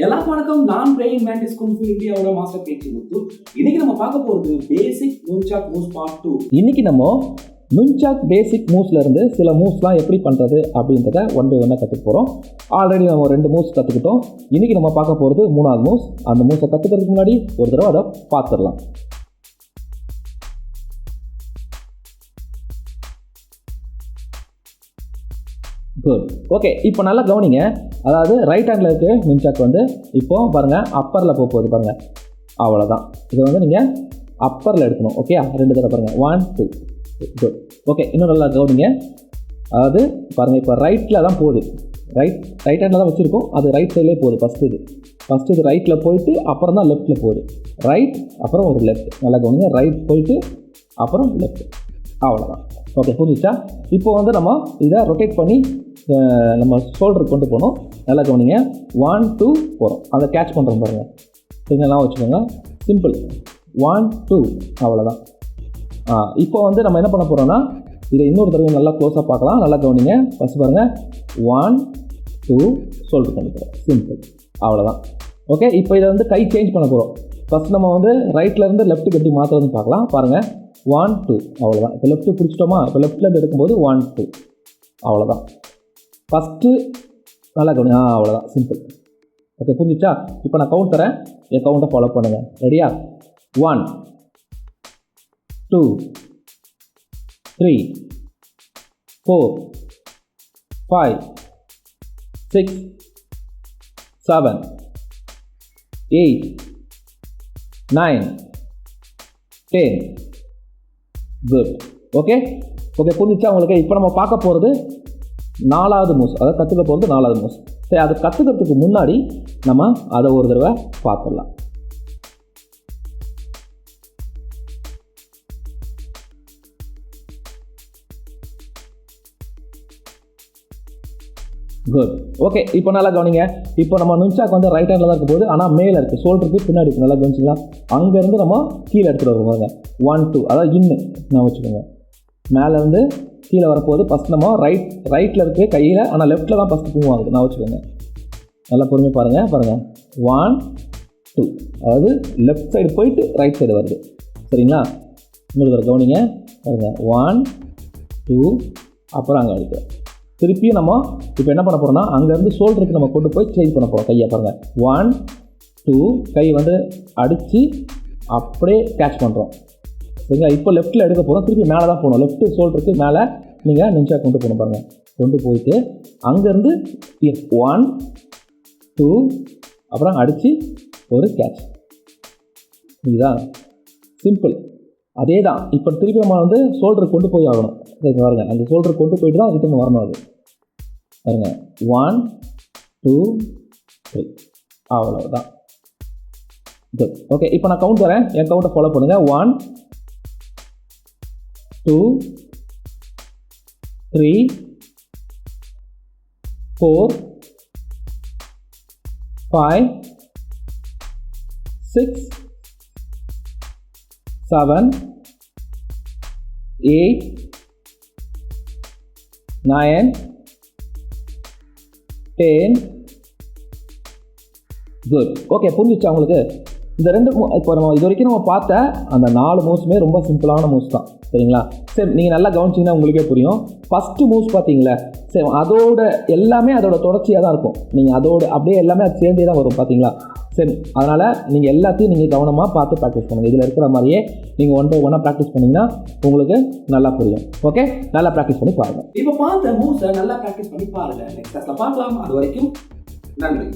எல்லாருக்கும் வணக்கம். நான் பிரெயின் மேண்டிஸ் குங்ஃபு இந்தியாவோட மாஸ்டர் பேச்சு முத்து. இன்னைக்கு நம்ம பார்க்க போகிறது பேசிக் நுன்சாக் மூவ்ஸ் பார்ட் 2. இன்னைக்கு நம்ம நுன்சாக் பேசிக் மூவ்ஸ்ல இருந்து சில மூவ்ஸ்லாம் எப்படி பண்ணுறது அப்படின்றத ஒன் பை ஒன்னாக கற்றுக்க போகிறோம். ஆல்ரெடி நம்ம 2 மூவ்ஸ் கற்றுக்கிட்டோம். இன்னைக்கு நம்ம பார்க்க போகிறது 3வது மூவ்ஸ். அந்த மூவ்ஸை கற்றுக்கிறதுக்கு முன்னாடி ஒரு தடவை அதை பார்த்துடலாம். குட். ஓகே, இப்போ நல்லா கவனிங்க. அதாவது ரைட் ஹேண்டில் இருக்க நுன்சாக் வந்து இப்போ பாருங்கள் அப்பரில் போகுது பாருங்கள். அவ்வளோதான். இதை வந்து நீங்கள் அப்பரில் எடுக்கணும். ஓகே, 2 தடவை பாருங்கள். 1 2. குட். ஓகே, இன்னும் நல்லா கவனிங்க. அதாவது பாருங்கள், இப்போ ரைட்டில் தான் போகுது. ரைட் ஹேண்டில் தான் வச்சுருக்கோம். அது ரைட் சைட்லேயே போகுது. ஃபஸ்ட்டு இது ரைட்டில் போயிட்டு அப்புறம் தான் லெஃப்ட்டில் போகுது. ரைட் அப்புறம் ஒரு லெஃப்ட். நல்லா கவனிங்க. ரைட் போயிட்டு அப்புறம் லெஃப்ட். அவ்வளோதான். ஓகே, புரிஞ்சிச்சா? இப்போ வந்து நம்ம இதை ரொட்டேட் பண்ணி நம்ம ஷோல்டருக்கு கொண்டு போகணும். நல்லா கவனிங்க. 1 2 போகிறோம். அதை கேட்ச் பண்ணுறோம் பாருங்கள். சிக்னல்லாம் வச்சுக்கோங்க. சிம்பிள். 1 2. அவ்வளோதான். இப்போ வந்து நம்ம என்ன பண்ண போகிறோம்னா இதை இன்னொரு தடவை நல்லா க்ளோஸாக பார்க்கலாம். நல்லா கவனிங்க. ஃபஸ்ட் பாருங்கள். 1 2 ஷோல்டர் கொண்டு போகிறோம். சிம்பிள். அவ்வளோதான். ஓகே, இப்போ இதை வந்து கை சேஞ்ச் பண்ண போகிறோம். ஃபஸ்ட் நம்ம வந்து ரைட்லேருந்து லெஃப்ட்டுக்கு எப்படி மாற்றுறதுன்னு பார்க்கலாம். பாருங்கள். 1 2. அவ்வளோதான். இப்போ லெஃப்ட்டு பிடிச்சிட்டோமா? இப்போ லெஃப்ட்லேருந்து எடுக்கும்போது 1 2. அவ்வளோதான். ஃபஸ்ட்டு நல்லா கவனி. அவ்வளோதான். சிம்பிள். ஓகே, புரிஞ்சிச்சா? இப்போ நான் கவுண்ட் தரேன். என் கவுண்ட்டை ஃபாலோ பண்ணுங்கள். ரெடியா? 1 2 3 4 5 6 7 8 9 10. குட். ஓகே, புரிஞ்சிச்சா உங்களுக்கு? இப்போ நம்ம பார்க்க போகிறது 4வது மூவ்ஸ். அதை கற்றுக்க போகிறது 4வது மூவ்ஸ். சரி, அதை கற்றுக்கிறதுக்கு முன்னாடி நம்ம அதை ஒரு தடவை பார்த்துடலாம். குட். ஓகே, இப்போ நல்லா கவனிங்க. இப்போ நம்ம நுன்சாக் வந்து ரைட் ஹேண்டில் தான் இருக்க போகுது. ஆனால் மேலே இருக்குது. ஷோல்டருக்கு பின்னாடி இருக்குது. நல்லா கவனிச்சிங்களா? அங்கேருந்து நம்ம கீழே எடுத்துகிட்டு வருவாங்க. 1 2. அதாவது நான் வச்சுக்கோங்க. மேலே வந்து கீழே வரப்போகுது. ஃபஸ்ட் நம்ம ரைட்டில் இருக்குது கையில். ஆனால் லெஃப்ட்டில் தான் ஃபஸ்ட்டு மூவ் ஆகுது. நான் வச்சுக்கோங்க. நல்லா பொறுமையாக பாருங்கள். 1 2. அதாவது லெஃப்ட் சைடு போயிட்டு ரைட் சைடு வருது. சரிங்களா? இன்னொரு கவனிங்க. பாருங்கள். 1 2. அப்புறம் அங்கே அடிக்க. திருப்பியும் நம்ம இப்போ என்ன பண்ண போகிறோம்னா அங்கேருந்து ஷோல்டருக்கு நம்ம கொண்டு போய் சேஞ்ச் பண்ண போகிறோம் கையை. பாருங்கள். 1 2. கை வந்து அடித்து அப்படியே கேட்ச் பண்ணுறோம். சரிங்களா? இப்போ லெஃப்ட்டில் எடுக்க போகிறோம். திருப்பி மேலே தான் போகணும். லெஃப்ட்டு ஷோல்டருக்கு மேலே நீங்கள் நுன்சாக் கொண்டு போகணும். பாருங்கள். கொண்டு போயிட்டு அங்கேருந்து 1 2 அப்புறம் அடித்து ஒரு கேட்ச். இதுதான் சிம்பிள். அதே தான். இப்போ திருப்பி நம்ம வந்து ஷோல்டருக்கு கொண்டு போய் ஆகணும். சரி பாருங்கள். அந்த ஷோல்டருக்கு கொண்டு போயிட்டு தான் ரிட்டன் வரணும். அது பாருங்கள். 1 2 3. அவ்வளோதான். குட். ஓகே, இப்போ நான் கவுண்ட் தரேன். என் கவுண்ட்டை ஃபாலோ பண்ணுங்கள். 1 2 3 4 5 6 7 8 9 10. குட். ஓகே, புரிஞ்சிச்சா உங்களுக்கு? இந்த 2 இப்போ நம்ம இது வரைக்கும் நம்ம பார்த்த அந்த 4 மூவ்ஸுமே ரொம்ப சிம்பிளான மூவ்ஸ் தான். சரிங்களா? சரி, நீங்கள் நல்லா கவனிச்சிங்கன்னா உங்களுக்கே புரியும். ஃபஸ்ட்டு மூவ்ஸ் பார்த்தீங்களா? சரி, அதோட எல்லாமே அதோட தொடர்ச்சியாக தான் இருக்கும். நீங்கள் அதோட அப்படியே எல்லாமே அது சேர்ந்தே தான் வரும். பார்த்தீங்களா? சரி, அதனால் நீங்கள் எல்லாத்தையும் நீங்கள் கவனமாக பார்த்து ப்ராக்டிஸ் பண்ணுங்கள். இதில் இருக்கிற மாதிரியே நீங்கள் 1 by 1 ப்ராக்டிஸ் பண்ணிங்கன்னா உங்களுக்கு நல்லா புரியும். ஓகே, நல்லா ப்ராக்டிஸ் பண்ணி பாருங்கள். இப்போ பார்த்த மூவ்ஸை நல்லா ப்ராக்டிஸ் பண்ணி பாருங்கள். நெக்ஸ்ட் கிளாஸில் பார்க்கலாம். அது வரைக்கும் நன்றி.